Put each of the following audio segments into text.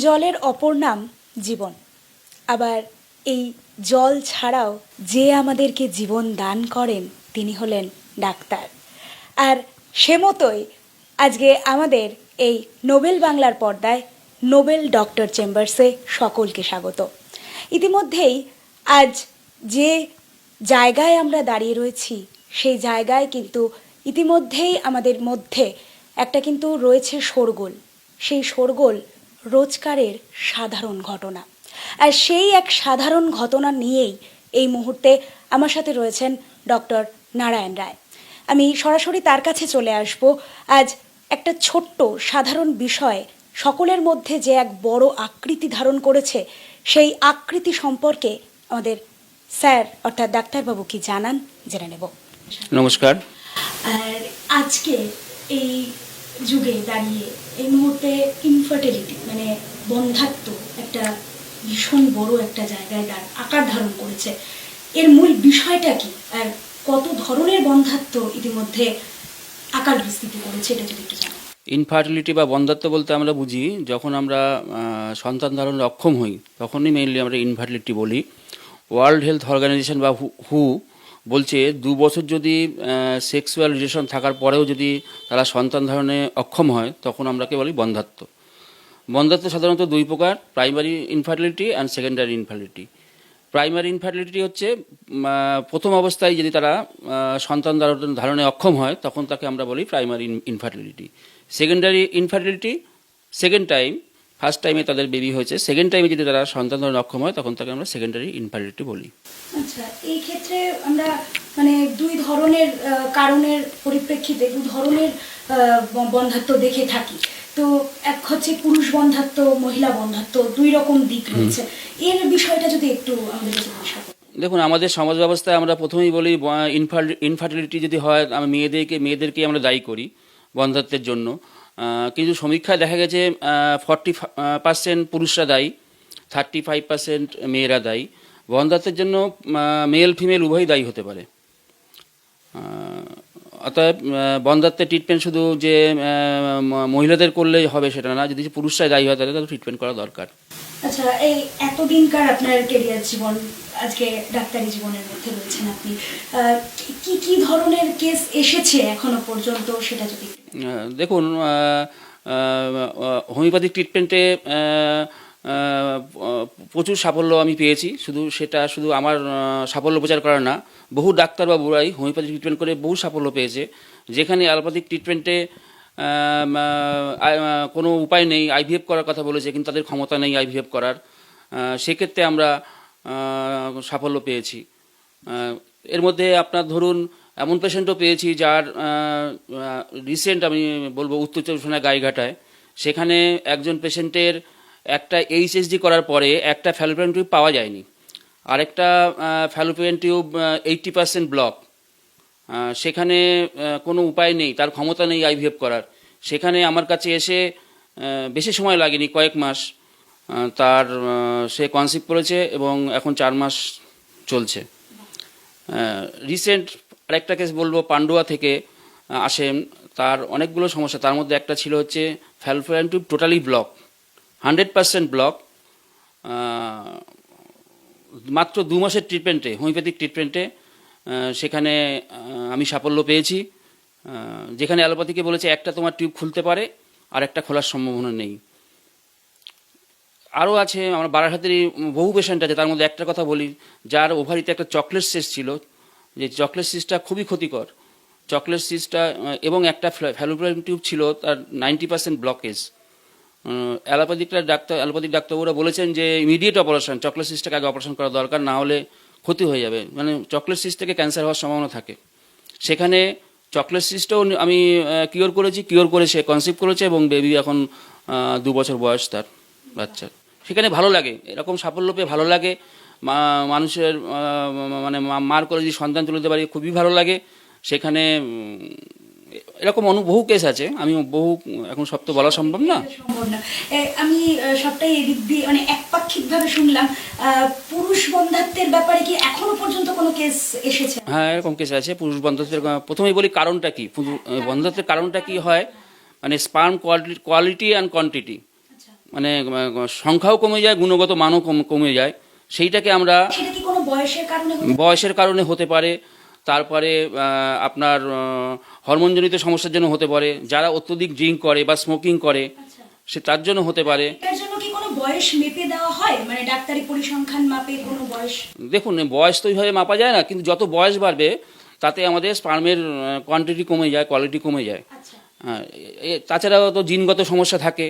জলের অপর নাম জীবন। আবার এই জল ছাড়াও যে আমাদেরকে জীবন দান করেন তিনি হলেন ডাক্তার। আর সে মতোই আজকে আমাদের এই নোবেল বাংলার পর্দায় নোবেল ডক্টর চেম্বার্সে সকলকে স্বাগত। ইতিমধ্যেই আজ যে জায়গায় আমরা দাঁড়িয়ে রয়েছি সেই জায়গায় কিন্তু ইতিমধ্যেই আমাদের মধ্যে একটা কিন্তু রয়েছে শোরগোল। সেই শোরগোল রোজকারের সাধারণ ঘটনা, আর সেই এক সাধারণ ঘটনা নিয়েই এই মুহূর্তে আমার সাথে রয়েছেন ডক্টর নারায়ণ রায়। আমি সরাসরি তার কাছে চলে আসব। আজ একটা ছোট্ট সাধারণ বিষয় সকলের মধ্যে যে এক বড় আকৃতি ধারণ করেছে, সেই আকৃতি সম্পর্কে আমাদের স্যার অর্থাৎ ডাক্তারবাবু কি জানান জেনে নেব। নমস্কার। আর আজকে এই যুগে দাঁড়িয়ে এই মুহূর্তে ইনফার্টিলিটি মানে বন্ধ্যাত্ব একটা ভীষণ বড় একটা জায়গায় আকার ধারণ করেছে। এর মূল বিষয়টা কি আর কত ধরনের বন্ধ্যাত্ব ইতিমধ্যে আকার বিস্তৃতি করেছে এটা যদি একটু জানান। ইনফার্টিলিটি বা বন্ধ্যাত্ব বলতে আমরা বুঝি যখন আমরা সন্তান ধারণে অক্ষম হই তখনই মেইনলি আমরা ইনফার্টিলিটি বলি। ওয়ার্ল্ড হেলথ অর্গানাইজেশন বা হু বলছে 2 বছর যদি সেক্সুয়াল রিলেশন থাকার পরেও যদি তারা সন্তান ধারণে অক্ষম হয় তখন আমরাকে বলি বন্ধ্যাত্ব। বন্ধ্যাত্ব সাধারণত 2 প্রকার, primary infertility and secondary infertility. Primary infertility হচ্ছে প্রথম অবস্থায় যদি তারা সন্তান ধারণে অক্ষম হয় তখন তাকে আমরা বলি primary infertility. Secondary infertility second time, first টাইমে তাদের বেবি হয়েছে, সেকেন্ড টাইমে যদি তারা সন্তান ধারণে অক্ষম হয় তখন তাকে আমরা সেকেন্ডারি ইনফার্টিলিটি বলি। আচ্ছা, এই ক্ষেত্রে আমরা মানে 2 ধরনের কারণের পরিপ্রেক্ষিতে 2 ধরনের বন্ধ্যাত্ব দেখে থাকি। তো এক হচ্ছে পুরুষ বন্ধ্যাত্ব, মহিলা বন্ধ্যাত্ব, 2 রকম দিক রয়েছে। এর বিষয়টা যদি একটু আমাদের কাছে পরিষ্কার করেন। দেখুন, আমাদের সমাজ ব্যবস্থায় আমরা প্রথমেই বলি ইনফার্টিলিটি যদি হয় মেয়েদেরকে আমরা দায়ী করি বন্ধ্যাত্বের জন্য, কিন্তু সমীক্ষায় দেখা গেছে 40% পুরুষরা দায়ী, 35% মেয়েরা দায়ী। বন্ধ্যাত্বের জন্য মেল ফিমেল উভয়ই দায়ী হতে পারে। অতএব বন্ধ্যাত্বের ট্রিটমেন্ট শুধু যে মহিলাদের করলেই হবে সেটা না, যদি পুরুষরাই দায়ী হয় তাহলে তাদের ট্রিটমেন্ট করা দরকার। আচ্ছা, এই এতদিনকার আপনার ক্যারিয়ার জীবন, আজকে ডাক্তারি জীবনের মধ্যে রয়েছেন আপনি, কি কি ধরনের কেস এসেছে এখনো পর্যন্ত সেটা যদি দেখুন, হোমিওপ্যাথিক ট্রিটমেন্টে প্রচুর সাফল্য আমি পেয়েছি। শুধু আমার সাফল্য প্রচার করা না, বহু ডাক্তারবাবুরাই হোমিওপ্যাথিক ট্রিটমেন্ট করে বহু সাফল্য পেয়েছে। যেখানে অ্যালোপ্যাথিক ট্রিটমেন্টে কোনো উপায় নেই, আইভিএফ করার কথা বলেছে কিন্তু তাদের ক্ষমতা নেই আইভিএফ করার, সেক্ষেত্রে আমরা সাফল্য পেয়েছি। এর মধ্যে আপনার ধরুন এমন পেশেন্টও পেয়েছি যার রিসেন্ট আমি বলবো উত্তর চব্বিশ পরগনা গাইঘাটায়, সেখানে একজন পেশেন্টের একটা এইচএসডি করার পরে একটা ফ্যালোপিয়ান টিউব পাওয়া যায়নি, আরেকটা ফ্যালোপিয়ান টিউব 80% ব্লক। সেখানে কোনো উপায় নেই, তার ক্ষমতা নেই আইভিএফ করার। সেখানে আমার কাছে এসে বেশি সময় লাগেনি, কয়েক মাস সে কনসিভ করেছে এবং এখন 4 মাস চলছে। রিসেন্ট আরেকটা কেস বলবো, পান্ডুয়া থেকে আসেন, তার অনেকগুলো সমস্যা, তার মধ্যে একটা ছিল হচ্ছে Fallopian tube totally block, 100% block. মাত্র 2 মাসের ট্রিটমেন্টে, হোমিওপ্যাথিক ট্রিটমেন্টে সেখানে আমি সাফল্য পেয়েছি। যেখানে অ্যালোপ্যাথিকে বলেছে একটা তোমার টিউব খুলতে পারে আর একটা খোলার সম্ভাবনা নেই। আরও আছে, আমার বারাসাতেরই বহু পেশেন্ট আছে, তার মধ্যে একটা কথা বলি, যার ওভারিতে একটা চকলেট সিস্ট ছিল, যে চকলেট সিস্টটা খুবই ক্ষতিকর। চকলেট সিস্টটা এবং একটা ফ্যালোপিয়ান টিউব ছিল, তার 90% ব্লকেজ। অ্যালোপ্যাথিক ডাক্তারবাবুরা বলেছেন যে ইমিডিয়েট অপারেশন, চকলেট সিস্টটাকে আগে অপারেশন করা দরকার, না হলে ক্ষতি হয়ে যাবে, মানে চকলেট সিস্ট থেকে ক্যান্সার হওয়ার সম্ভাবনা থাকে। সেখানে চকলেট সিস্টও আমি কিওর করে সে কনসিভ করেছে এবং বেবি এখন 2 বছর বয়স তার বাচ্চার। সেখানে ভালো লাগে, এরকম সাফল্য পেয়ে ভালো লাগে। মানুষের মানে মার করে যদি সন্তান তুলে দিতে পারি খুবই ভালো লাগে। সেখানে এরকম বহু কেস আছে, আমি এখন সব তো বলা সম্ভব না। আমি সবটাই এদিক দিয়ে মানে একপাক্ষিকভাবে শুনলাম। পুরুষ বন্ধ্যাত্বের ব্যাপারে কি এখনো পর্যন্ত কোনো কেস এসেছে? হ্যাঁ, এরকম কেস আছে। পুরুষ বন্ধ্যাত্বের প্রথমেই বলি কারণটা কি, বন্ধ্যাত্বের কারণটা কি হয়, মানে স্পার্ম কোয়ালিটি অ্যান্ড কোয়ান্টিটি। মানে সংখ্যাও কমে যায়, গুণগত মানও কমে যায়। সেইটাকে আমরা সেটা কি কোনো বয়সের কারণে বয়সের কারণে হতে পারে, তারপরে আপনার হরমোনজনিত সমস্যার জন্য হতে পারে, যারা অত্যধিক ড্রিঙ্ক করে বা স্মোকিং করে আচ্ছা, সে তার জন্য হতে পারে। এটার জন্য কি কোনো বয়স মেপে দেওয়া হয়, মানে ডাক্তারি পরিসংখ্যান মাপে কোনো বয়স? দেখুন, বয়স তো ওইভাবে মাপা যায় না, কিন্তু যত বয়স বাড়বে তাতে আমাদের স্পার্মের কোয়ান্টিটি কমে যায়, কোয়ালিটি কমে যায়। আচ্ছা, হ্যাঁ, তাছাড়াও তো জিনগত সমস্যা থাকে,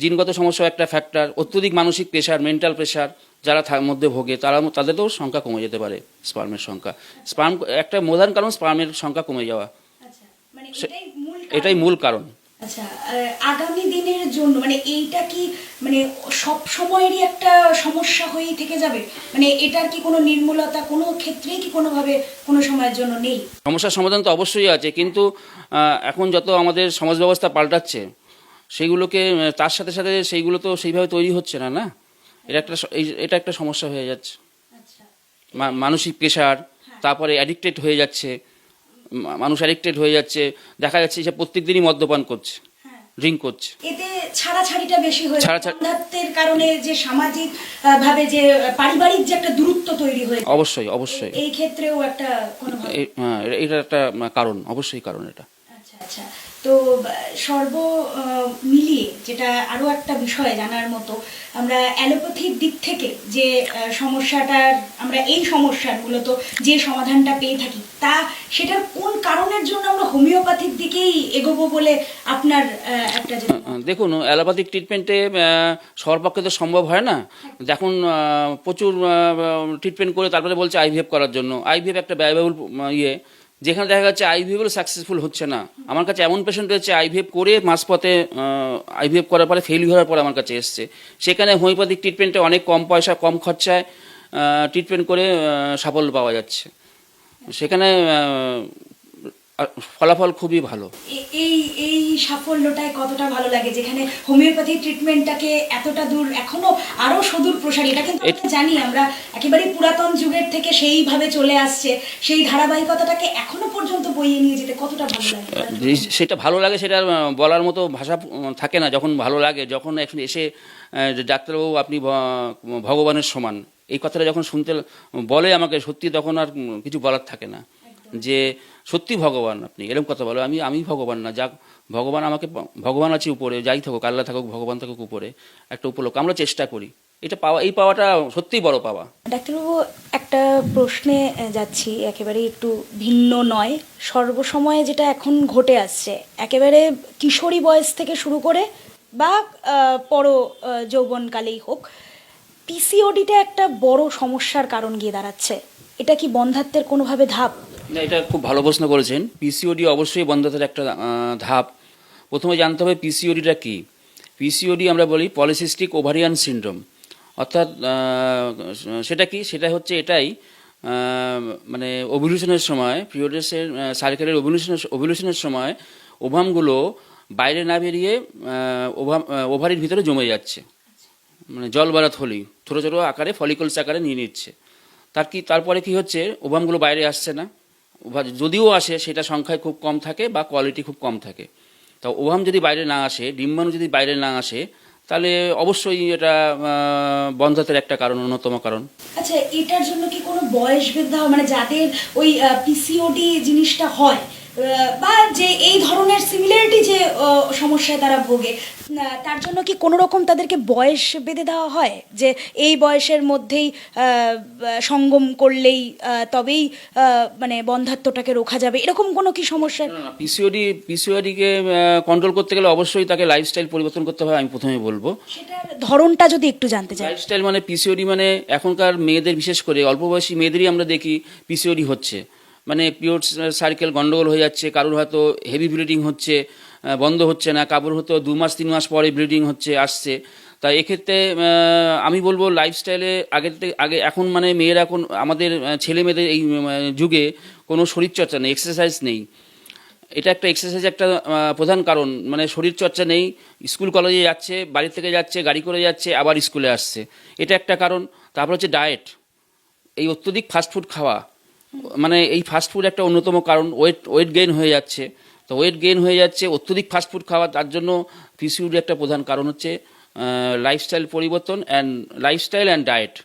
জিনগত সমস্যা একটা ফ্যাক্টর। অত্যধিক মানসিক প্রেশার, মেন্টাল প্রেশার যারা মধ্যে ভোগে তাদেরও সংখ্যা কমে যেতে পারে, স্পার্মের সংখ্যা। স্পার্ম একটা প্রধান কারণ স্পার্মের সংখ্যা কমে যাওয়া, আচ্ছা, মানে এটাই মূল কারণ? এটাই মূল কারণ। আচ্ছা, আগামী দিনের জন্য মানে এইটা কি মানে সব সময়েরই একটা সমস্যা হয়েই থেকে যাবে? মানে এটার কি কোনো নির্মূলতা কোনো ক্ষেত্রেই কি কোনোভাবে কোনো সময়ের জন্য নেই? সমস্যার সমাধান তো অবশ্যই আছে, কিন্তু এখন যত আমাদের সমাজ ব্যবস্থা পাল্টাচ্ছে সেইগুলোকে তার সাথে সাথে সেইগুলো তো সেইভাবে তৈরি হচ্ছে না, না? এটা একটা সমস্যা হয়ে যাচ্ছে। আচ্ছা, মানসিক প্রেশার, তারপরে অ্যাডিক্টেড হয়ে যাচ্ছে, মানুষ অ্যাডিক্টেড হয়ে যাচ্ছে। দেখা যাচ্ছে যে প্রত্যেক দিনই মদ্যপান করছে, হ্যাঁ, ড্রিঙ্ক করছে। এতে ছাড়াছাড়িটা বেশি হয়ে ছাড়াছাড়ি- বন্ধাত্বের কারণে যে সামাজিক ভাবে যে পারিবারিক যে একটা দূরত্ব তৈরি হয়ে যায়, অবশ্যই অবশ্যই এই ক্ষেত্রেও একটা কোনো এটা একটা কারণ, অবশ্যই কারণ এটা। আচ্ছা, আচ্ছা। তো সর্ব মিলিয়ে যেটা আরো একটা বিষয় জানার মতো, আমরা অ্যালোপ্যাথির দিক থেকে যে সমস্যাটার আমরা এই সমস্যার মূলত যে সমাধানটা পেয়ে থাকি, সেটার কোন কারণের জন্য আমরা হোমিওপ্যাথির দিকেই এগোবো বলে আপনার একটা যে দেখুন, অ্যালোপ্যাথিক ট্রিটমেন্টে সবার পক্ষে তো সম্ভব হয় না। দেখুন, প্রচুর ট্রিটমেন্ট করে তারপরে বলছে আইভিএফ করার জন্য। আইভিএফ একটা ব্যয়বহুল ইয়ে, যেখানে দেখা যাচ্ছে আইভিএফ সাকসেসফুল হচ্ছে না। আমার কাছে এমন পেশেন্ট রয়েছে আইভিএফ করে মাঝপথে আইভিএফ করার পরে ফেল হওয়ার পর আমার কাছে এসছে। সেখানে হোমিওপ্যাথিক ট্রিটমেন্টে অনেক কম পয়সা, কম খরচায় ট্রিটমেন্ট করে সাফল্য পাওয়া যাচ্ছে। সেখানে ফলাফল খুবই ভালো। এই এই সাফল্যটায় কতটা ভালো লাগে, যেখানে হোমিওপ্যাথি ট্রিটমেন্টটাকে এতটা দূর এখনো আরো সুদূর প্রসারী। এটা কিন্তু আমরা জানি, আমরা একেবারে পুরাতন যুগের থেকে সেইভাবে চলে আসছে, সেই ধারাবাহিকতাটাকে এখনো পর্যন্ত বইয়ে নিয়ে যেতে কতটা ভালো লাগে? সেটা ভালো লাগে, সেটা বলার মতো ভাষা থাকে না। যখন ভালো লাগে, যখন এখন এসে ডাক্তারবাবু আপনি ভগবানের সমান, এই কথাটা যখন শুনতে বলে আমাকে, সত্যি তখন আর কিছু বলার থাকে না, যে সত্যি ভগবান আপনি, এরকম কথা বলো। আমি ভগবান না, যাক ভগবান আমাকে, ভগবান আছে উপরে, যাই থাকুক, আল্লাহ থাকুক, ভগবান থাকুক উপরে, একটা উপলক্ষ আমরা চেষ্টা করি। এটা পাওয়া, এই পাওয়াটা সত্যিই বড় পাওয়া। ডাক্তারবাবু, একটা প্রশ্নে যাচ্ছি, একেবারে একটু ভিন্ন নয়, সর্বসময়ে যেটা এখন ঘটে আসছে, একেবারে কিশোরী বয়স থেকে শুরু করে বা পর যৌবনকালেই হোক, পিসিওডিটা একটা বড় সমস্যার কারণ গিয়ে দাঁড়াচ্ছে। এটা কি বন্ধ্যাত্বের কোনোভাবে ধাপ? না, এটা খুব ভালো প্রশ্ন করেছেন। পিসিওডি অবশ্যই বন্ধ্যাত্বের একটা ধাপ। প্রথমে জানতে হবে পিসিওডিটা কি। পিসিওডি আমরা বলি পলিসিস্টিক ওভারিয়ান সিনড্রোম। অর্থাৎ সেটা কি, সেটা হচ্ছে এটাই, মানে ওভুলেশনের সময়, পিরিয়ডের সাইকেলের ওভুলেশনের সময় ওভামগুলো বাইরে না বেরিয়ে ওভারির ভিতরে জমে যাচ্ছে, মানে জল বাড়া থলি ছোটো ছোটো আকারে, ফলিকলস আকারে নিয়ে নিচ্ছে। তারপরে কি হচ্ছে, ওভামগুলো বাইরে আসছে না, যদিও আসে সেটা সংখ্যায় খুব কম থাকে বা কোয়ালিটি খুব কম থাকে। তা ওভাম যদি বাইরে না আসে, ডিম্বাণু যদি বাইরে না আসে, তাহলে অবশ্যই এটা বন্ধ্যাত্বের একটা কারণ, অন্যতম কারণ। আচ্ছা, এটার জন্য কি কোনো বয়স ভেদ দেওয়া, মানে যাদের ওই পিসিওডি জিনিসটা হয় বা যে এই ধরনের সিমিলারিটি যে সমস্যায় তারা ভোগে, তার জন্য কি কোনো রকম তাদেরকে বয়স বেঁধে দেওয়া হয়, যে এই বয়সের মধ্যেই সঙ্গম করলেই তবেই মানে বন্ধ্যাত্বটাকে রোখা যাবে, এরকম কোনো কি সমস্যা? পিসিওডিকে কন্ট্রোল করতে গেলে অবশ্যই তাকে লাইফস্টাইল পরিবর্তন করতে হবে, আমি প্রথমে বলবো। সেটার ধরনটা যদি একটু জানতে চাই। লাইফস্টাইল মানে পিসিওডি মানে এখনকার মেয়েদের, বিশেষ করে অল্প বয়সী মেয়েদেরই আমরা দেখি পিসিওডি হচ্ছে, মানে পিরিয়ড সাইকেল গন্ডগোল হয়ে যাচ্ছে, কারোর হয়তো হেভি ব্লিডিং হচ্ছে, বন্ধ হচ্ছে না, কারোর হয়তো 2 মাস 3 মাস পরে ব্লিডিং হচ্ছে, আসছে। তাই এক্ষেত্রে আমি বলবো লাইফস্টাইলে আগে এখন মানে মেয়েরা, এখন আমাদের ছেলে মেয়েদের এই যুগে কোনো শরীরচর্চা নেই, এক্সারসাইজ নেই। এটা একটা এক্সারসাইজ একটা প্রধান কারণ, মানে শরীরচর্চা নেই। স্কুল কলেজে যাচ্ছে, বাড়ি থেকে যাচ্ছে, গাড়ি করে যাচ্ছে, আবার স্কুলে আসছে, এটা একটা কারণ। তারপর হচ্ছে ডায়েট, এই অত্যধিক ফাস্টফুড খাওয়া, মানে এই ফাস্টফুড একটা অন্যতম কারণ। ওয়েট গেইন হয়ে যাচ্ছে, তো ওয়েট গেইন হয়ে যাচ্ছে অত্যধিক ফাস্টফুড খাওয়া, তার জন্য পিসিওডি একটা প্রধান কারণ হচ্ছে লাইফস্টাইল পরিবর্তন লাইফস্টাইল অ্যান্ড ডায়েট।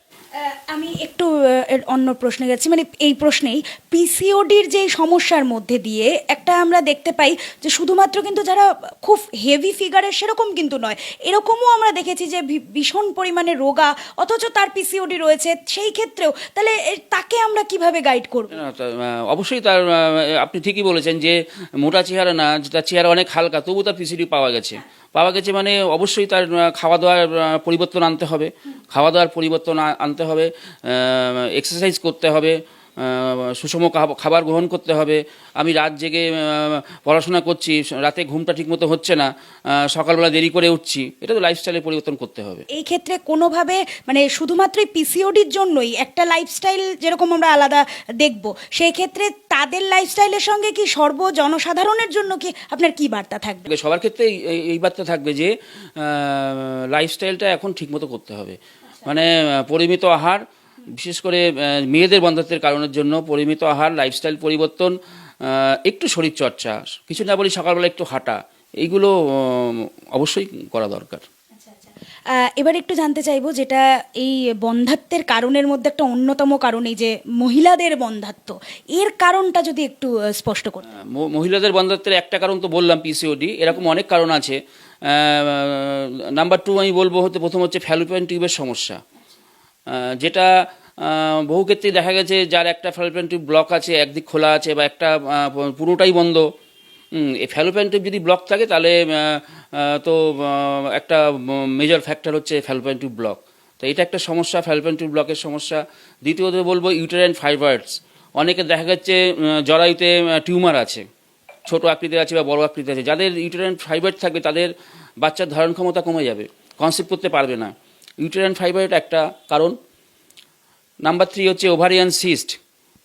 আমি একটু এর অন্য প্রশ্নে যাচ্ছি, মানে এই প্রশ্নেই পিসিওডির যে সমস্যার মধ্যে দিয়ে একটা আমরা দেখতে পাই যে শুধুমাত্র কিন্তু যারা খুব হেভি ফিগারের সেরকম কিন্তু নয়, এরকমও আমরা দেখেছি যে ভীষণ পরিমাণে রোগা অথচ তার পিসিওডি রয়েছে। সেই ক্ষেত্রেও তাহলে তাকে আমরা কিভাবে গাইড করব? না, অবশ্যই তার আপনি ঠিকই বলেছেন যে মোটা চেহারা না, তার চেহারা অনেক হালকা, তবু তার পিসিডি পাওয়া গেছে মানে অবশ্যই তার খাওয়া দাওয়ার পরিবর্তন আনতে হবে, খাওয়া দাওয়ার পরিবর্তন আনতে হবে, এক্সারসাইজ করতে হবে, সুষম খাবার গ্রহণ করতে হবে। আমি রাত জেগে পড়াশোনা করছি, রাতে ঘুমটা ঠিকমতো হচ্ছে না, সকালবেলা দেরি করে উঠছি, এটা তো লাইফস্টাইলে পরিবর্তন করতে হবে। এই ক্ষেত্রে কোনোভাবে মানে শুধুমাত্র পিসিওডির জন্যই একটা লাইফস্টাইল যেরকম আমরা আলাদা দেখব, সেই ক্ষেত্রে তাদের লাইফস্টাইলের সঙ্গে কি জনসাধারণের জন্য কি আপনার কি বার্তা থাকবে? সবার ক্ষেত্রে এই বার্তা থাকবে যে লাইফস্টাইলটা এখন ঠিকমতো করতে হবে। মানে পরিমিত আহার, বিশেষ করে মেয়েদের বন্ধ্যাত্বের কারণের জন্য পরিমিত আহার, লাইফস্টাইল পরিবর্তন, একটু শরীরচর্চা, কিছু না বলি সকালবেলা একটু হাঁটা, এইগুলো অবশ্যই করা দরকার। এবার একটু জানতে চাইবো, যেটা এই বন্ধ্যাত্বের কারণের মধ্যে একটা অন্যতম কারণ এই যে মহিলাদের বন্ধ্যাত্ব, এর কারণটা যদি একটু স্পষ্ট করতে। মহিলাদের বন্ধ্যাত্বের একটা কারণ তো বললাম পিসিওডি, এরকম অনেক কারণ আছে। নাম্বার 2 আমি বলবো প্রথম হচ্ছে ফ্যালোপিয়ান টিউবের সমস্যা, যেটা বহু ক্ষেত্রে দেখা গেছে যার একটা ফ্যালোপিয়ান টিউব ব্লক আছে, একদিক খোলা আছে বা একটা পুরোটাই বন্ধ। এই ফ্যালোপিয়ান টিউব যদি ব্লক থাকে তাহলে তো একটা মেজর ফ্যাক্টর হচ্ছে ফ্যালোপিয়ান টিউব ব্লক। তো এটা একটা সমস্যা, ফ্যালোপিয়ান টিউব ব্লকের সমস্যা। দ্বিতীয়ত বলবো ইউটেরাইন ফাইবার্স, অনেকে দেখা যাচ্ছে জরায়ুতে টিউমার আছে, ছোট আকৃতির আছে বা বড় আকৃতির আছে। যাদের ইউটেরাইন ফাইবার থাকবে তাদের বাচ্চার ধারণ ক্ষমতা কমে যাবে, কনসিভ করতে পারবে না। ইউটেরাইন ফাইবার একটা কারণ। নাম্বার 3 হচ্ছে ওভারিয়ান সিস্ট।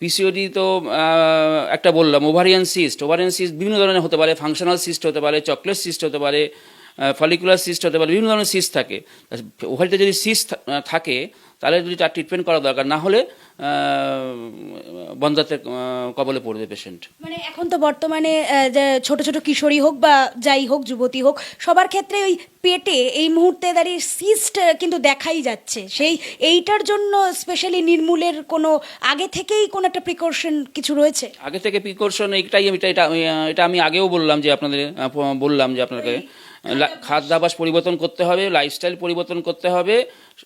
পিসিওডি তো একটা বললাম, ওভারিয়ান সিস্ট বিভিন্ন ধরনের হতে পারে, ফাংশনাল সিস্ট হতে পারে, চকলেট সিস্ট হতে পারে, ফলিকুলার সিস্ট হতে পারে, বিভিন্ন ধরনের সিস্ট থাকে। ওভারিতে যদি সিস্ট থাকে তাহলে যদি তার ট্রিটমেন্ট করা দরকার, না হলে বন্ধ্যাত্বের কবলে পড়বে পেশেন্ট। মানে এখন তো বর্তমানে যে ছোট ছোট কিশোরী হোক বা যাই হোক, যুবতী হোক, সবার ক্ষেত্রে ওই পেটে এই মুহূর্তে দাঁড়িয়ে সিস্ট কিন্তু দেখাই যাচ্ছে। এইটার জন্য স্পেশালি নির্মূলের কোনো আগে থেকেই কোনো একটা প্রিকশন কিছু রয়েছে? আগে থেকে প্রিকশন এটা আমি আগেও বললাম যে আপনাকে খাদ্যাভ্যাস পরিবর্তন করতে হবে, লাইফস্টাইল পরিবর্তন করতে হবে,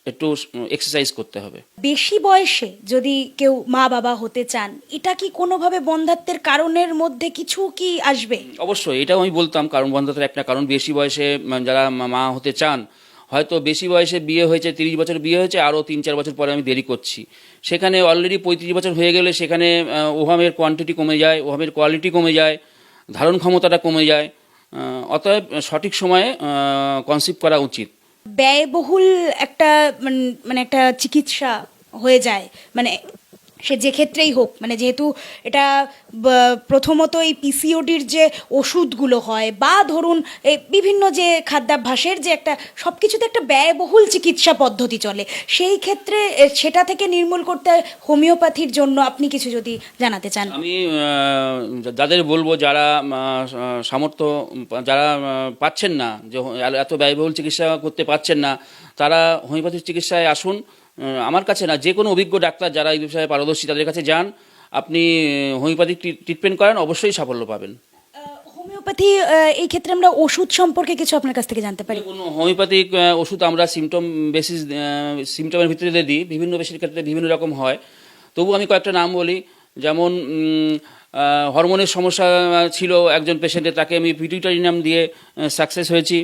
একটু এক্সারসাইজ করতে হবে। বেশি বয়সে যদি কেউ মা বাবা হতে চান, এটা কি কোনোভাবে বন্ধ্যাত্বের কারণের মধ্যে কিছু কি আসবে? অবশ্যই, এটাও আমি বলতাম কারণ বন্ধ্যাত্বের একটা কারণ। বেশি বয়সে যারা মা হতে চান, হয়তো বেশি বয়সে বিয়ে হয়েছে, 30 বছর বিয়ে হয়েছে, আরও 3-4 বছর পরে আমি দেরি করছি, সেখানে অলরেডি 35 বছর হয়ে গেলে সেখানে ওভামের কোয়ান্টিটি কমে যায়, ওভামের কোয়ালিটি কমে যায়, ধারণ ক্ষমতাটা কমে যায়। অতএব সঠিক সময়ে কনসিভ করা উচিত। ব্যয়বহুল একটা মানে একটা চিকিৎসা হয়ে যায়, মানে সে যে ক্ষেত্রেই হোক, মানে যেহেতু এটা প্রথমত এই পিসিওডির যে ওষুধগুলো হয় বা ধরুন এই বিভিন্ন যে খাদ্যাভ্যাসের যে একটা সব কিছুতে একটা ব্যয়বহুল চিকিৎসা পদ্ধতি চলে, সেই ক্ষেত্রে সেটা থেকে নির্মূল করতে হোমিওপ্যাথির জন্য আপনি কিছু যদি জানাতে চান। আমি যাদের বলবো যারা সামর্থ্য, যারা পাচ্ছেন না, যে এত ব্যয়বহুল চিকিৎসা করতে পারছেন না, তারা হোমিওপ্যাথির চিকিৎসায় আসুন। আমার কাছে না, যে কোনো অভিজ্ঞ ডাক্তার যারা এই বিষয়ে পারদর্শী তাদের কাছে যান, আপনি হোমিওপ্যাথিক ট্রিটমেন্ট করেন, অবশ্যই সাফল্য পাবেন। হোমিওপ্যাথি এই ক্ষেত্রে আমরা ওষুধ সম্পর্কে কিছু আপনার কাছ থেকে জানতে পারি? কোনো হোমিওপ্যাথিক ওষুধ আমরা সিমটমের ভিত্তিতে দিই, বিভিন্ন পেশেন্টের ক্ষেত্রে বিভিন্ন রকম হয়। তবু আমি কয়েকটা নাম বলি, যেমন হরমোনের সমস্যা ছিল একজন পেশেন্টের, তাকে আমি পিটুইটারি নাম দিয়ে সাকসেস হয়েছি।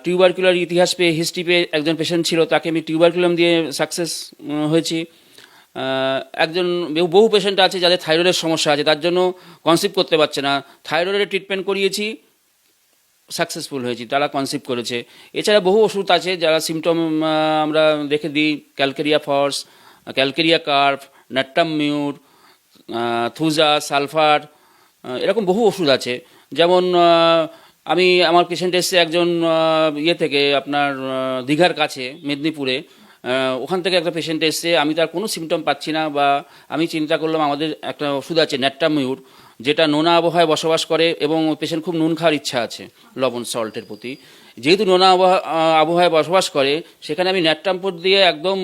টিউবারকুলার ইতিহাস পেয়ে, হিস্ট্রি পেয়ে একজন পেশেন্ট ছিল, তাকে আমি টিউবারকুলাম দিয়ে সাকসেস হয়েছি। বহু পেশেন্ট আছে যাদের থাইরয়েডের সমস্যা আছে, তার জন্য কনসিভ করতে পারছে না, থাইরয়েডের ট্রিটমেন্ট করিয়েছি, সাকসেসফুল হয়েছি, তারা কনসিভ করেছে। এছাড়া বহু ওষুধ আছে যারা সিমটম আমরা দেখে দিই, calcarea phos, calcarea carb, natrum mur, thuja, sulphur, এরকম বহু ওষুধ আছে। যেমন আমার পেশেন্ট এসছে একজন থেকে আপনার দীঘার কাছে মেদিনীপুরে, ওখান থেকে একটা পেশেন্ট এসছে, আমি তার কোনো সিমটম পাচ্ছি না, বা আমি চিন্তা করলাম আমাদের একটা ওষুধ আছে নাট্টাম মিউর, যেটা নোনা আবহাওয়ায় বসবাস করে এবং পেশেন্ট খুব নুন খাওয়ার ইচ্ছা আছে, লবণ সল্টের প্রতি, যেহেতু নোনা আবহাওয়ায় বসবাস করে, সেখানে আমি ন্যাট্রামপোর্ট দিয়ে একদম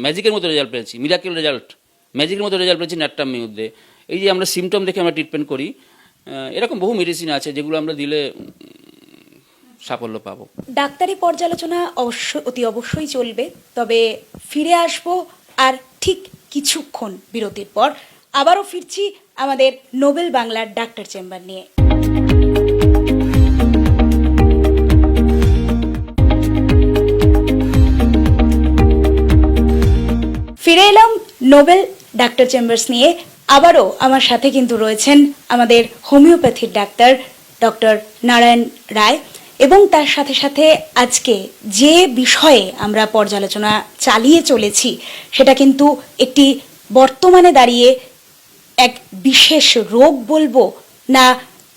ম্যাজিকের মতো রেজাল্ট পেয়েছি, মিরাকেল রেজাল্ট, ম্যাজিকের মতো রেজাল্ট পেয়েছি ন্যাট্রামের মধ্যে। এই যে আমরা সিমটম দেখে আমরা ট্রিটমেন্ট করি, এরকম বহু মেডিসিন আছে যেগুলো আমরা দিলে সাফল্য পাবো। ডাক্তারি পর্যালোচনা অতি অবশ্যই চলবে, তবে ফিরে আসবো আর ঠিক কিছুক্ষণ বিরতির পর। আবারও ফিরছি আমাদের নোবেল বাংলার ডাক্তার চেম্বার নিয়ে। ফিরে এলাম নোবেল ডাক্তার চেম্বার্স নিয়ে। আবারও আমার সাথে কিন্তু রয়েছেন আমাদের হোমিওপ্যাথির ডাক্তার ডক্টর নারায়ণ রায়, এবং তার সাথে সাথে আজকে যে বিষয়ে আমরা পর্যালোচনা চালিয়ে চলেছি সেটা কিন্তু একটি বর্তমানে দাঁড়িয়ে এক বিশেষ রোগ বলবো না,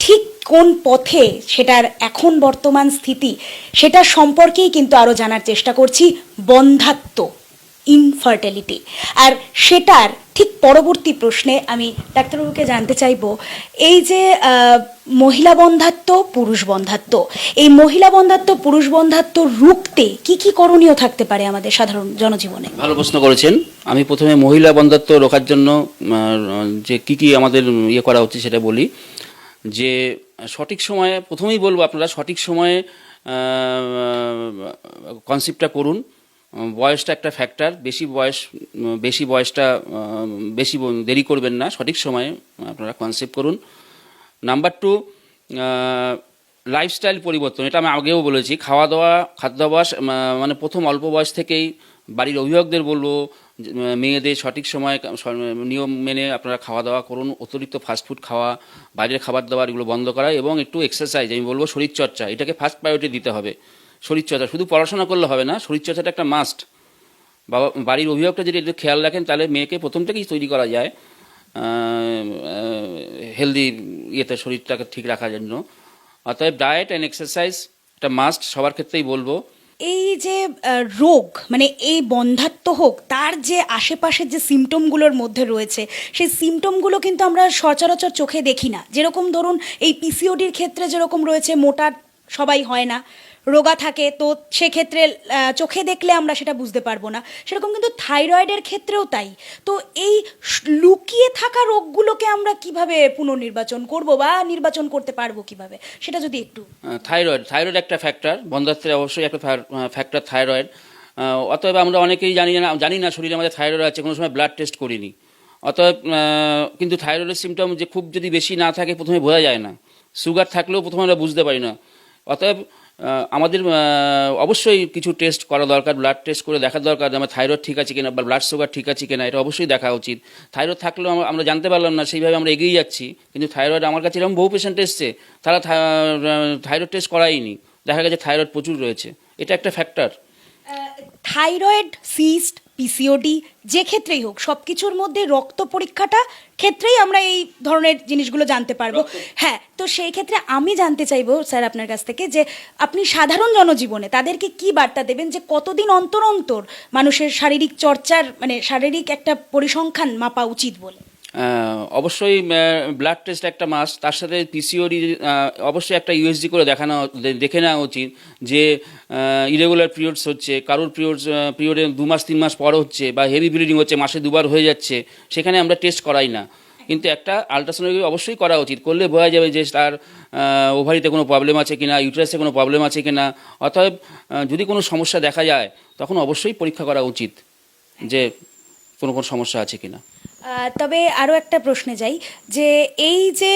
ঠিক কোন পথে সেটার এখন বর্তমান স্থিতি সেটা সম্পর্কেই কিন্তু আরও জানার চেষ্টা করছি, বন্ধ্যাত্ব, ইনফার্টিলিটি। আর সেটার ঠিক পরবর্তী প্রশ্নে আমি ডাক্তারবাবুকে জানতে চাইব, এই যে মহিলা বন্ধ্যাত্ব, পুরুষ বন্ধ্যাত্ব, এই মহিলা বন্ধ্যাত্ব পুরুষ বন্ধ্যাত্ব রুখতে কি কি করণীয় থাকতে পারে আমাদের সাধারণ জনজীবনে? ভালো প্রশ্ন করেছেন। আমি প্রথমে মহিলা বন্ধ্যাত্ব রোখার জন্য যে কি কি আমাদের করা উচিত সেটা বলি। যে সঠিক সময়ে, প্রথমেই বলবো আপনারা সঠিক সময়ে কনসেপ্টটা করুন। বয়সটা একটা ফ্যাক্টর, বেশি বয়সটা বেশি দেরি করবেন না, সঠিক সময়ে আপনারা কনসেপ্ট করুন। নাম্বার 2, লাইফস্টাইল পরিবর্তন। এটা আমি আগেও বলেছি, খাওয়া দাওয়া, খাদ্যাভ্যাস, মানে প্রথম অল্প বয়স থেকেই বাড়ির অভিভাবকদের বলবো মেয়েদের সঠিক সময়ে নিয়ম মেনে আপনারা খাওয়া দাওয়া করুন। অতিরিক্ত ফাস্টফুড খাওয়া, বাইরের খাবার দাবার এগুলো বন্ধ করা, এবং একটু এক্সারসাইজ, আমি বলবো শরীরচর্চা, এটাকে ফার্স্ট প্রায়োরিটি দিতে হবে। শরীরচর্চা, শুধু পড়াশোনা করলে হবে না, শরীরচর্চাটা একটা মাস্ট। বাড়ির অভিভাবকরা যদি একটু খেয়াল রাখেন তাহলে মেয়েকে প্রথম থেকেই তৈরি করা যায় হেলদি শরীরটাকে ঠিক রাখার জন্য। অতএব ডায়েট অ্যান্ড এক্সারসাইজ এটা মাস্ট, সবার ক্ষেত্রেই বলবো। এই যে রোগ, মানে এই বন্ধ্যাত্ব হোক, তার যে আশেপাশের যে সিমটমগুলোর মধ্যে রয়েছে, সেই সিমটমগুলো কিন্তু আমরা সচরাচর চোখে দেখি না। যেরকম ধরুন এই পিসিওডির ক্ষেত্রে যেরকম রয়েছে, মোটা সবাই হয় না, রোগা থাকে, তো সেক্ষেত্রে চোখে দেখলে আমরা সেটা বুঝতে পারবো না। সেরকম কিন্তু থাইরয়েডের ক্ষেত্রেও তাই। তো এই লুকিয়ে থাকা রোগগুলোকে আমরা কিভাবে পুনর্নির্বাচন করব বা নির্বাচন করতে পারবো কিভাবে, সেটা যদি একটু। থাইরয়েড একটা ফ্যাক্টর, বন্ধ্যাত্বের অবশ্যই একটা ফ্যাক্টর থাইরয়েড। অতএব আমরা অনেকেই জানি না শরীরে আমাদের থাইরয়েড আছে, কোনো সময় ব্লাড টেস্ট করিনি। অতএব কিন্তু থাইরয়েডের সিমটম যে খুব যদি বেশি না থাকে প্রথমে বোঝা যায় না, সুগার থাকলেও প্রথমে আমরা বুঝতে পারি না। অতএব আমাদের অবশ্যই কিছু টেস্ট করা দরকার, ব্লাড টেস্ট করে দেখা দরকার যে আমার থাইরয়েড ঠিক আছে কিনা বা ব্লাড সুগার ঠিক আছে কিনা, এটা অবশ্যই দেখা উচিত। থাইরয়েড থাকলেও আমরা জানতে পারলাম না, সেইভাবে আমরা এগিয়ে যাচ্ছি। কিন্তু থাইরয়েড, আমার কাছে এরকম বহু পেশেন্ট এসছে তারা থাইরয়েড টেস্ট করায়নি, দেখা গেছে থাইরয়েড প্রচুর রয়েছে। এটা একটা ফ্যাক্টর। থাইরয়েড, সিস্ট, পিসিওডি যে ক্ষেত্রেই হোক, সব কিছুর মধ্যে রক্ত পরীক্ষাটা ক্ষেত্রেই আমরা এই ধরনের জিনিসগুলো জানতে পারবো। হ্যাঁ, তো সেই ক্ষেত্রে আমি জানতে চাইবো স্যার আপনার কাছ থেকে, যে আপনি সাধারণ জনজীবনে তাদেরকে কি বার্তা দেবেন, যে কতদিন অন্তর অন্তর মানুষের শারীরিক চর্চার, মানে শারীরিক একটা পরিসংখ্যান মাপা উচিত বলে? অবশ্যই ব্লাড টেস্ট একটা মাস্ট, তার সাথে পিসিওডি অবশ্যই একটা ইউএসজি করে দেখে নেওয়া উচিত যে ইরেগুলার পিরিয়ডস হচ্ছে, কারোর পিরিয়ডে 2 মাস 3 মাস পর হচ্ছে, বা হেভি ব্লিডিং হচ্ছে, মাসে 2বার হয়ে যাচ্ছে, সেখানে আমরা টেস্ট করাই না। কিন্তু একটা আলট্রাসোনোগ্রাফি অবশ্যই করা উচিত, করলে বোঝা যাবে যে তার ওভারিতে কোনো প্রবলেম আছে কিনা, ইউটেরাসে কোনো প্রবলেম আছে কিনা। অতএব যদি কোনো সমস্যা দেখা যায় তখন অবশ্যই পরীক্ষা করা উচিত যে কোনো সমস্যা আছে কিনা। তবে আরও একটা প্রশ্নে যাই, যে এই যে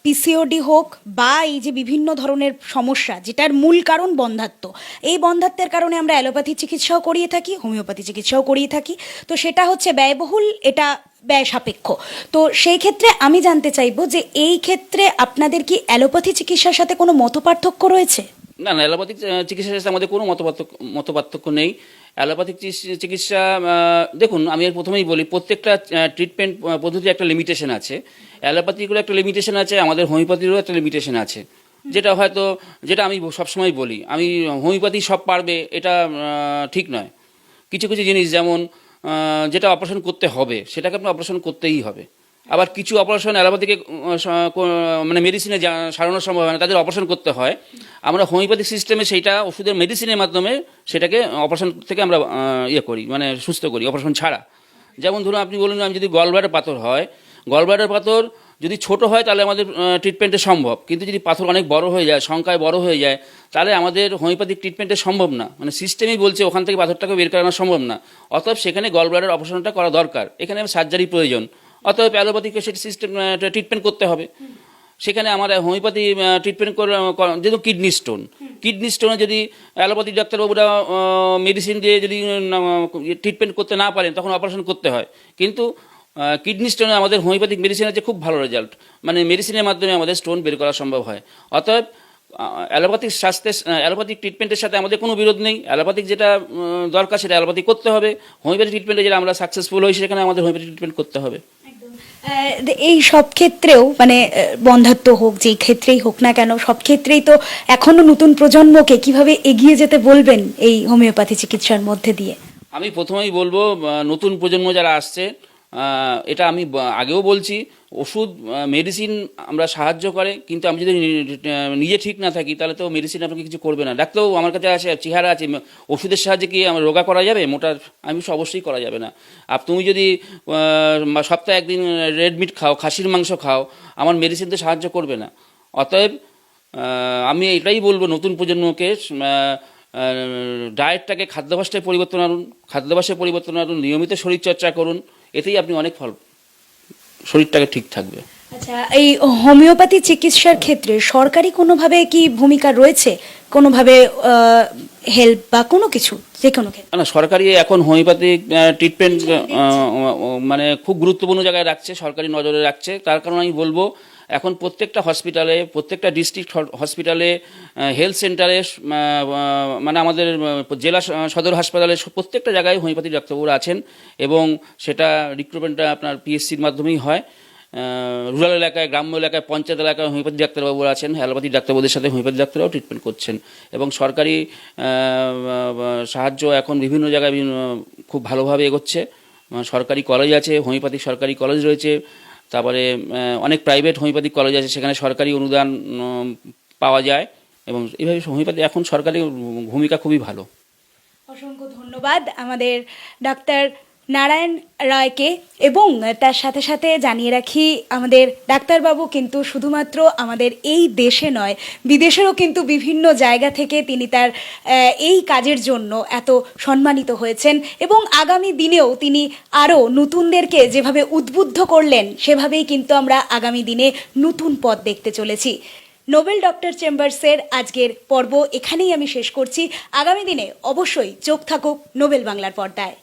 পিসিওডি হোক বা এই যে বিভিন্ন ধরনের সমস্যা যেটার মূল কারণ বন্ধ্যাত্ব, এই বন্ধ্যাত্বের কারণে আমরা অ্যালোপ্যাথি চিকিৎসাও করিয়ে থাকি, হোমিওপ্যাথি চিকিৎসাও করিয়ে থাকি। তো সেটা হচ্ছে ব্যয়বহুল, এটা ব্যয় সাপেক্ষ। তো সেই ক্ষেত্রে আমি জানতে চাইবো যে এই ক্ষেত্রে আপনাদের কি অ্যালোপ্যাথি চিকিৎসার সাথে কোনো মতপার্থক্য রয়েছে? না, অ্যালোপ্যাথিক চিকিৎসার সাথে আমাদের কোনো মতপার্থক্য নেই। অ্যালোপ্যাথিক চিকিৎসা, দেখুন আমি প্রথমেই বলি, প্রত্যেকটা ট্রিটমেন্ট পদ্ধতির একটা লিমিটেশন আছে। অ্যালোপ্যাথিগুলো একটা লিমিটেশন আছে, আমাদের হোমিওপ্যাথিরও একটা লিমিটেশন আছে। যেটা আমি সবসময় বলি, আমি হোমিওপ্যাথি সব পারবে এটা ঠিক নয়। কিছু কিছু জিনিস যেমন যেটা অপারেশন করতে হবে সেটাকে আপনার অপারেশন করতেই হবে। আবার কিছু অপারেশন অ্যালোপ্যাথিকে মানে মেডিসিনে সারানো সম্ভব হয় না, তাদের অপারেশন করতে হয়। আমরা হোমিওপ্যাথিক সিস্টেমে সেইটা ওষুধের মেডিসিনের মাধ্যমে সেটাকে অপারেশন থেকে আমরা ইয়ে করি, মানে সুস্থ করি অপারেশন ছাড়া। যেমন ধরুন আপনি বলুন আমি যদি গলব্লাডার পাথর হয়, গলব্লাডার পাথর যদি ছোট হয় তাহলে আমাদের ট্রিটমেন্টে সম্ভব, কিন্তু যদি পাথর অনেক বড় হয়ে যায়, সংখ্যায় বড় হয়ে যায়, তাহলে আমাদের হোমিওপ্যাথিক ট্রিটমেন্টে সম্ভব না, মানে সিস্টেমই বলছে ওখান থেকে পাথরটাকে বের করানো সম্ভব না। অতএব সেখানে গলব্লাডার অপারেশনটা করা দরকার, এখানে সার্জারি প্রয়োজন। অতএব অ্যালোপ্যাথিকে সেটি সিস্টেম ট্রিটমেন্ট করতে হবে। সেখানে আমার হোমিওপ্যাথি ট্রিটমেন্ট যেহেতু কিডনি স্টোনে যদি অ্যালোপ্যাথিক ডাক্তারবাবুরা মেডিসিন দিয়ে যদি ট্রিটমেন্ট করতে না পারেন তখন অপারেশন করতে হয়। কিন্তু কিডনি স্টোনে আমাদের হোমিওপ্যাথিক মেডিসিন আছে খুব ভালো রেজাল্ট, মানে মেডিসিনের মাধ্যমে আমাদের স্টোন বের করা সম্ভব হয়। অতএব অ্যালোপ্যাথিক ট্রিটমেন্টের সাথে আমাদের কোনো বিরোধ নেই। অ্যালোপ্যাথিক যেটা দরকার সেটা অ্যালোপ্যাথিক করতে হবে, হোমিওপ্যাথিক ট্রিটমেন্টে যেটা আমরা সাকসেসফুল হই সেখানে আমাদের হোমিওপ্যাথিক ট্রিটমেন্ট করতে হবে। এই সব ক্ষেত্রেও মানে বন্ধ্যাত্ব হোক, যেই ক্ষেত্রেই হোক না কেন, সব ক্ষেত্রেই তো এখনো নতুন প্রজন্মকে কিভাবে এগিয়ে যেতে বলবেন এই হোমিওপ্যাথি চিকিৎসার মধ্যে দিয়ে? আমি প্রথমেই বলবো নতুন প্রজন্ম যারা আসছে, এটা আমি আগেও বলছি, ওষুধ মেডিসিন আমরা সাহায্য করে, কিন্তু আমি যদি নিজে ঠিক না থাকি তাহলে তো মেডিসিন আপনাকে কিছু করবে না। ডাক্তারবাবু আমার কাছে আছে, চেহারা আছে, ওষুধের সাহায্যে কি আমার রোগা করা যাবে? মোটা আমি অবশ্যই করা যাবে না। আর তুমি যদি সপ্তাহে একদিন রেড মিট খাও, খাসির মাংস খাও, আমার মেডিসিন তো সাহায্য করবে না। অতএব আমি এটাই বলবো নতুন প্রজন্মকে, ডায়েটটাকে খাদ্যাভ্যাসটায় পরিবর্তন আনুন, নিয়মিত শরীরচর্চা করুন, এতেই আপনি অনেক শরীরটাকে ঠিক থাকবে। আচ্ছা, এই হোমিওপ্যাথি চিকিৎসার ক্ষেত্রে সরকারি কোনোভাবে কি ভূমিকা রয়েছে, কোনোভাবে হেল্প বা কোনো কিছু, যে কোনো ক্ষেত্রে? না, সরকারি এখন হোমিওপ্যাথিক ট্রিটমেন্ট মানে খুব গুরুত্বপূর্ণ জায়গায় রাখছে, সরকারি নজরে রাখছে। তার কারণ আমি বলবো এখন প্রত্যেকটা হসপিটালে, প্রত্যেকটা ডিস্ট্রিক্ট হসপিটালে, হেলথ সেন্টারে, মানে আমাদের জেলা সদর হাসপাতালে প্রত্যেকটা জায়গায় হোমিওপ্যাথি ডাক্তারবাবুরা আছেন, এবং সেটা রিক্রুটমেন্টটা আপনার পিএসসির মাধ্যমেই হয়। রুরাল এলাকায়, গ্রাম্য এলাকায়, পঞ্চায়েত এলাকায় হোমিওপ্যাথি ডাক্তারবাবুরা আছেন, অ্যালোপ্যাথি ডাক্তারবাবুদের সাথে হোমিওপ্যাথি ডাক্তাররাও ট্রিটমেন্ট করছেন, এবং সরকারি সাহায্য এখন বিভিন্ন জায়গায় খুব ভালোভাবে এগোচ্ছে। সরকারি কলেজ আছে, হোমিওপ্যাথিক সরকারি কলেজ রয়েছে, তারপরে অনেক প্রাইভেট হোমিওপ্যাথিক কলেজ আছে, সেখানে সরকারি অনুদান পাওয়া যায়, এবং এইভাবে হোমিওপ্যাথি এখন সরকারি ভূমিকা খুবই ভালো। অসংখ্য ধন্যবাদ আমাদের ডাক্তার নারায়ণ রায়কে, এবং তার সাথে সাথে জানিয়ে রাখি আমাদের ডাক্তারবাবু কিন্তু শুধুমাত্র আমাদের এই দেশে নয়, বিদেশেরও কিন্তু বিভিন্ন জায়গা থেকে তিনি তার এই কাজের জন্য এত সম্মানিত হয়েছেন, এবং আগামী দিনেও তিনি আরও নতুনদেরকে যেভাবে উদ্বুদ্ধ করলেন সেভাবেই কিন্তু আমরা আগামী দিনে নতুন পথ দেখতে চলেছি। নোবেল ডক্টর চেম্বার্সের আজকের পর্ব এখানেই আমি শেষ করছি। আগামী দিনে অবশ্যই চোখ থাকুক নোবেল বাংলার পর্দায়।